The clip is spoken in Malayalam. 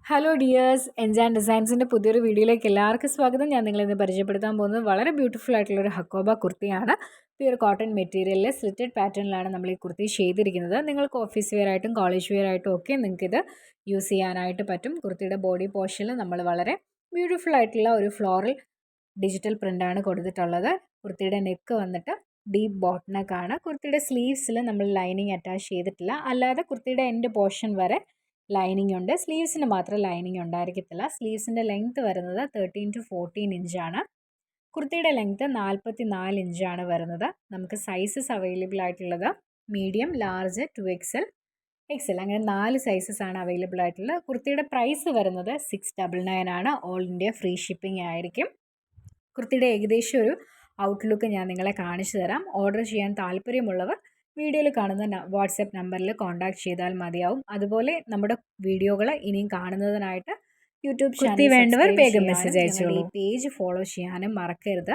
ഹലോ ഡിയേഴ്സ്, എൻജാൻ ഡിസൈൻസിൻ്റെ പുതിയൊരു വീഡിയോയിലേക്ക് എല്ലാവർക്കും സ്വാഗതം. ഞാൻ നിങ്ങളിന്ന് പരിചയപ്പെടുത്താൻ പോകുന്നത് വളരെ ബ്യൂട്ടിഫുൾ ആയിട്ടുള്ളൊരു ഹക്കോബ കുർത്തിയാണ്. പ്യുർ കോട്ടൺ മെറ്റീരിയലിൽ സ്ലിറ്റഡ് പാറ്റേണിലാണ് നമ്മൾ ഈ കുർത്തി ചെയ്തിരിക്കുന്നത്. നിങ്ങൾക്ക് ഓഫീസ് വെയർ ആയിട്ടും കോളേജ് വെയർ ആയിട്ടും ഒക്കെ നിങ്ങൾക്കിത് യൂസ് ചെയ്യാനായിട്ട് പറ്റും. കുർത്തിയുടെ ബോഡി പോർഷനിൽ നമ്മൾ വളരെ ബ്യൂട്ടിഫുൾ ആയിട്ടുള്ള ഒരു ഫ്ലോറൽ ഡിജിറ്റൽ പ്രിൻ്റാണ് കൊടുത്തിട്ടുള്ളത്. കുർത്തിയുടെ നെക്ക് വന്നിട്ട് ഡീപ്പ് ബോട്ട് നെക്കാണ്. കുർത്തിയുടെ സ്ലീവ്സിൽ നമ്മൾ ലൈനിങ് അറ്റാച്ച് ചെയ്തിട്ടില്ല, അല്ലാതെ കുർത്തിയുടെ എൻഡ് പോർഷൻ വരെ ലൈനിങ് ഉണ്ട്. സ്ലീവ്സിന് മാത്രം ലൈനിങ് ഉണ്ടായിരിക്കത്തില്ല. സ്ലീവ്സിൻ്റെ ലെങ്ത്ത് വരുന്നത് 13 to 14 ഇഞ്ചാണ്. കുർത്തിയുടെ ലെങ്ത്ത് 44 ഇഞ്ചാണ് വരുന്നത്. നമുക്ക് സൈസസ് അവൈലബിൾ ആയിട്ടുള്ളത് മീഡിയം, ലാർജ്, 2XL, XL അങ്ങനെ 4 സൈസസ് ആണ് അവൈലബിൾ ആയിട്ടുള്ളത്. കുർത്തിയുടെ പ്രൈസ് വരുന്നത് 699 ആണ്. ഓൾ ഇന്ത്യ ഫ്രീ ഷിപ്പിംഗ് ആയിരിക്കും. കുർത്തിയുടെ ഏകദേശം ഒരു ഔട്ട്ലുക്ക് ഞാൻ നിങ്ങളെ കാണിച്ചു തരാം. ഓർഡർ ചെയ്യാൻ താല്പര്യമുള്ളവർ വീഡിയോയിൽ കാണുന്ന വാട്സാപ്പ് നമ്പറിൽ കോൺടാക്ട് ചെയ്താൽ മതിയാവും. അതുപോലെ നമ്മുടെ വീഡിയോകൾ ഇനിയും കാണുന്നതിനായിട്ട് യൂട്യൂബ് ചാനൽ വേണ്ടവർ വേഗം മെസ്സേജ് അയച്ചോളൂ. ഈ പേജ് ഫോളോ ചെയ്യാനും മറക്കരുത്.